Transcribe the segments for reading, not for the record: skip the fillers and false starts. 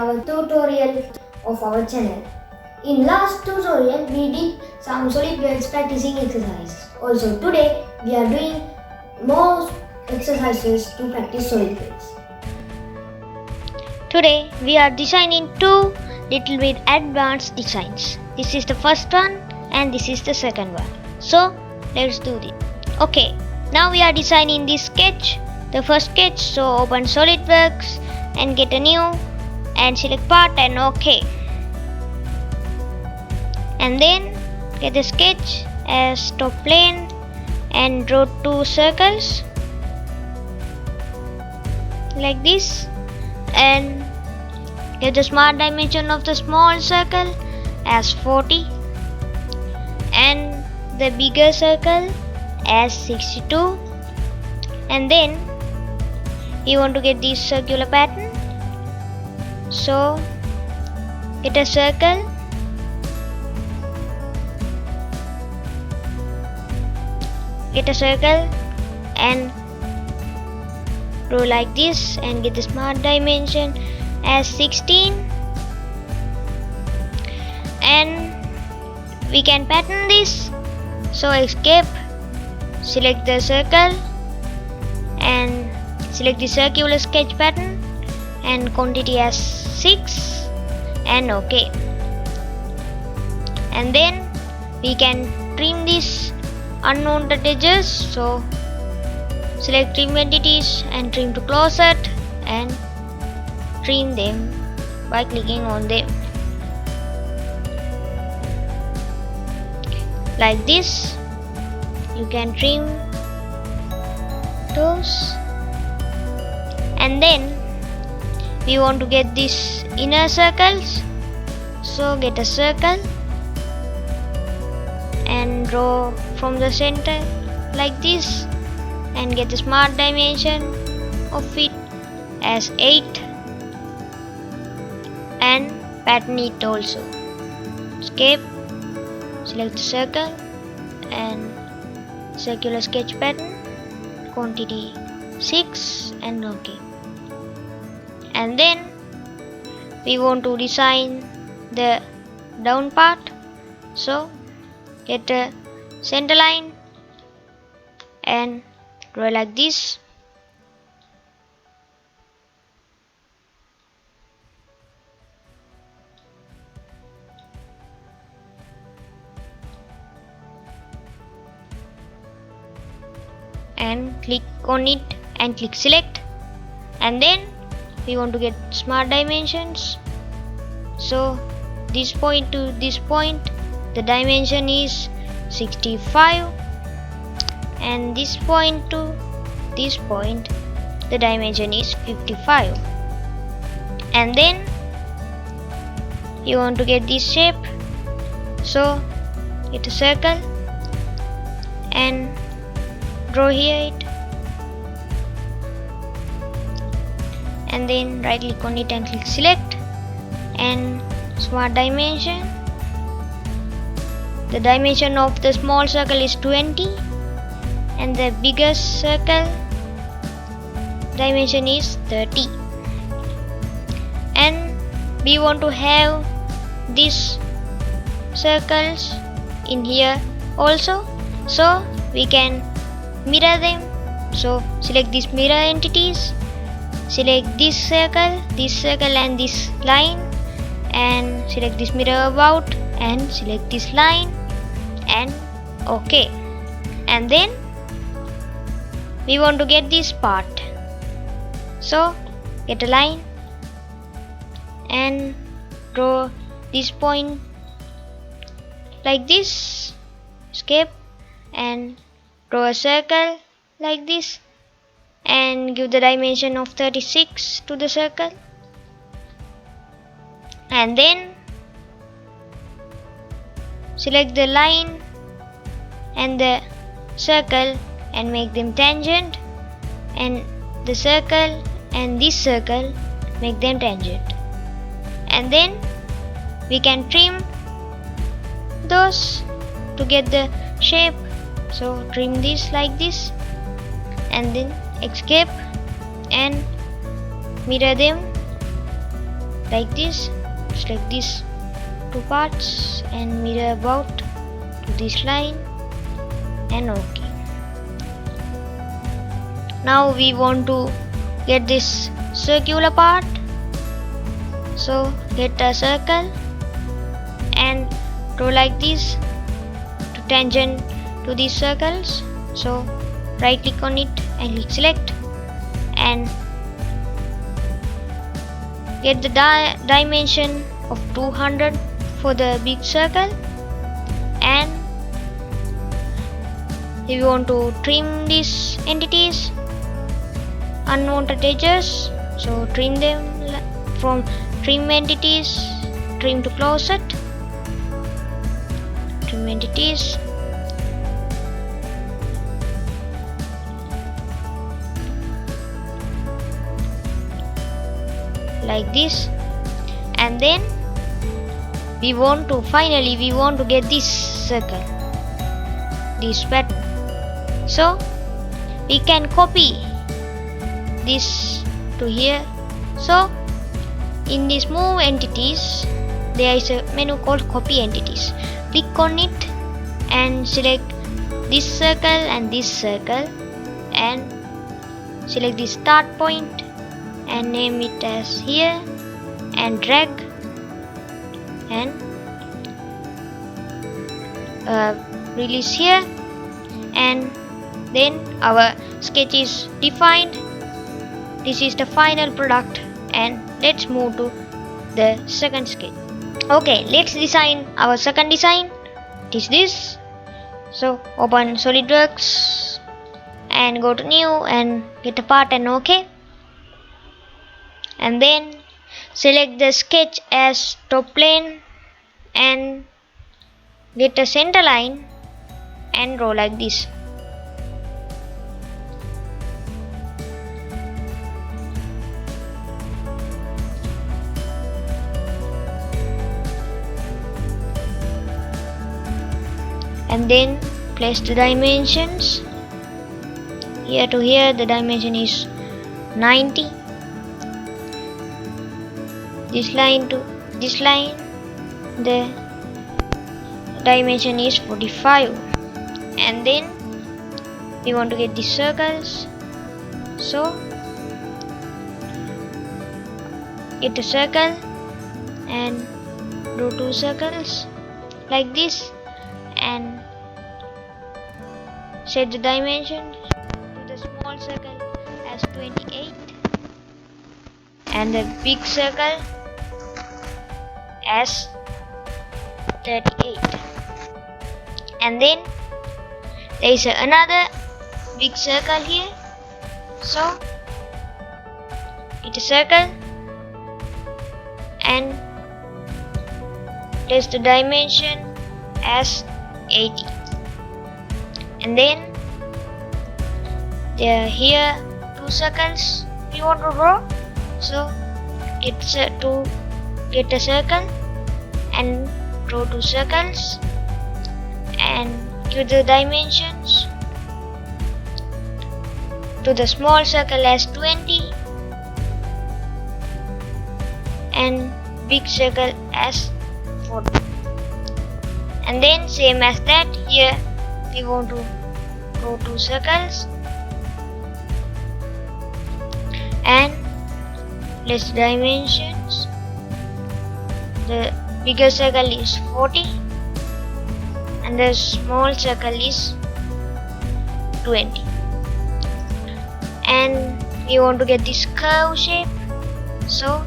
our tutorial of our channel. In last tutorial we did some SolidWorks practicing exercise. Also today we are doing more exercises to practice SolidWorks. Today we are designing two little bit advanced designs. This is the first one and this is the second one. So let's do this. Okay, now we are designing this sketch, the first sketch. So open SolidWorks and get a new and select part and OK. And then get the sketch as top plane and draw two circles like this, and get the smart dimension of the small circle as 40 and the bigger circle as 62. And then you want to get this circular pattern, so get a circle and draw like this and get the smart dimension as 16. And we can pattern this, so escape, select the circle and select the circular sketch pattern and quantity as 6 and OK. And then we can trim this unwanted edges, so select trim entities and trim to closet and trim them by clicking on them like this. You can trim those, and then we want to get these inner circles, so get a circle and draw from the center like this and get the smart dimension of it as 8 and pattern it also. Escape, select the circle and circular sketch pattern, quantity 6 and OK. And then we want to design the down part, so get a center line and draw like this. And click on it and click select, and then we want to get smart dimensions, so this point to this point the dimension is 65 and this point to this point the dimension is 55. And then you want to get this shape, so get a circle and draw here it, and then right click on it and click select and smart dimension. The dimension of the small circle is 20 and the biggest circle dimension is 30. And we want to have these circles in here also, so we can mirror them. So select these mirror entities, select this circle and this line, and select this mirror about and select this line and OK. And then we want to get this part, so get a line and draw this point like this, escape and draw a circle like this and give the dimension of 36 to the circle. And then select the line and the circle and make them tangent, and the circle and this circle make them tangent. And then we can trim those to get the shape, so trim this like this and then escape and mirror them like this. Select these two parts and mirror about to this line and OK. Now we want to get this circular part, so get a circle and draw like this to tangent to these circles. So right click on it and click select and get the dimension of 200 for the big circle, and if you want to trim these entities, unwanted edges, so trim them from trim entities, trim to closet, trim entities, like this. And then we want to get this circle, this pattern, so we can copy this to here. So in this move entities, there is a menu called copy entities. Click on it and select this circle and select the start point and name it as here and drag and release here, and then our sketch is defined. This is the final product, and let's move to the second sketch. Okay, let's design our second design. It is this. So open SolidWorks and go to new and get a part and OK. And then select the sketch as top plane and get a center line and draw like this. And then place the dimensions. Here to here the dimension is 90. This line to this line the dimension is 45. And then we want to get these circles, so get a circle and do two circles like this and set the dimension to the small circle as 28 and the big circle as 38. And then there is another big circle here, so it's a circle and place the dimension as 80. And then there are here two circles we want to draw, so it's to get a circle and draw two circles and give the dimensions to the small circle as 20 and big circle as 40. And then same as that, here we want to draw two circles and place the dimensions. The bigger circle is 40 and the small circle is 20. And we want to get this curve shape, so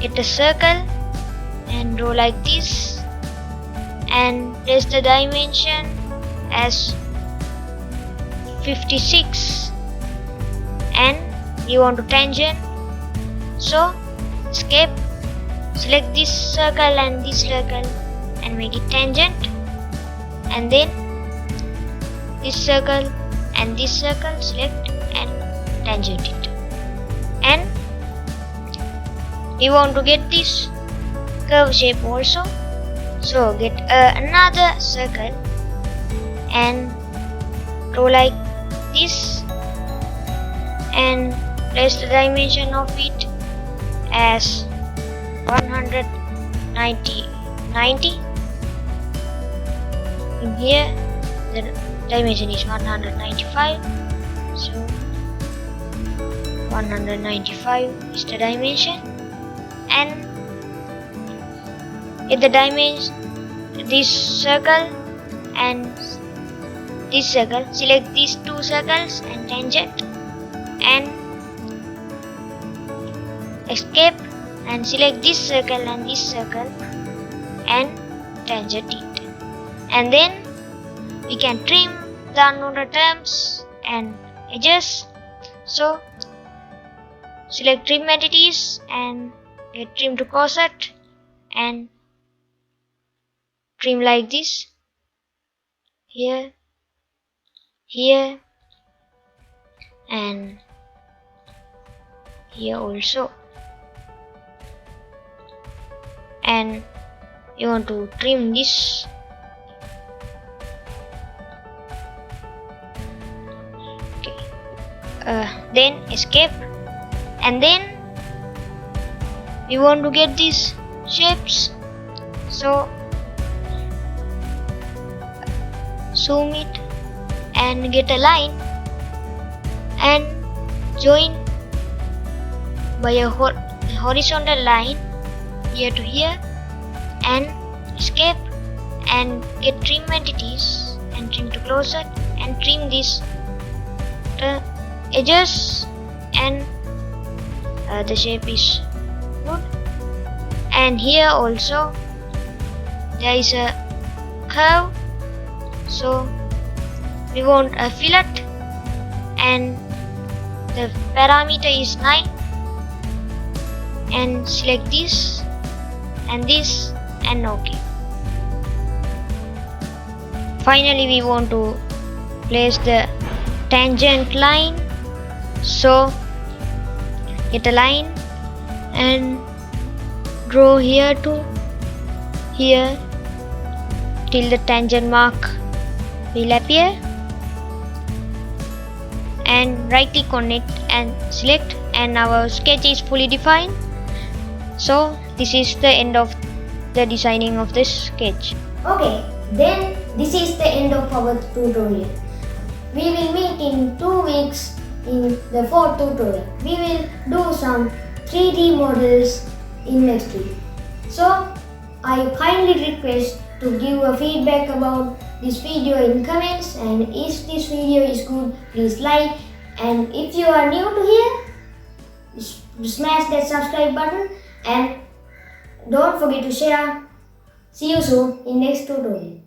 get a circle and draw like this and place the dimension as 56 and you want to tangent, so escape, select this circle and make it tangent, and then this circle and this circle select and tangent it. And we want to get this curve shape also, so get another circle and draw like this and place the dimension of it as 190. In here the dimension is 195, so 195 is the dimension. And if the dimension, this circle and this circle, select these two circles and tangent, and escape, and select this circle and this circle and tangent it. And then we can trim the unknown terms and edges. So select trim entities and get trim to coset and trim like this, here, here, and here also. And you want to trim this. Okay. Then escape, and then we want to get these shapes, so zoom it and get a line and join by a horizontal line here to here, and escape and get trim entities and trim to closer and trim these edges, and the shape is good. And here also there is a curve, so we want a fillet and the parameter is 9, and select this and this and OK. Finally we want to place the tangent line, so get a line and draw here to here till the tangent mark will appear, and right click on it and select, and our sketch is fully defined. So this is the end of the designing of this sketch. Okay, then this is the end of our tutorial. We will meet in 2 weeks in the 4th tutorial. We will do some 3D models in next week. So I kindly request to give a feedback about this video in comments, and if this video is good, please like, and if you are new to here, smash that subscribe button and don't forget to share. See you soon in next tutorial.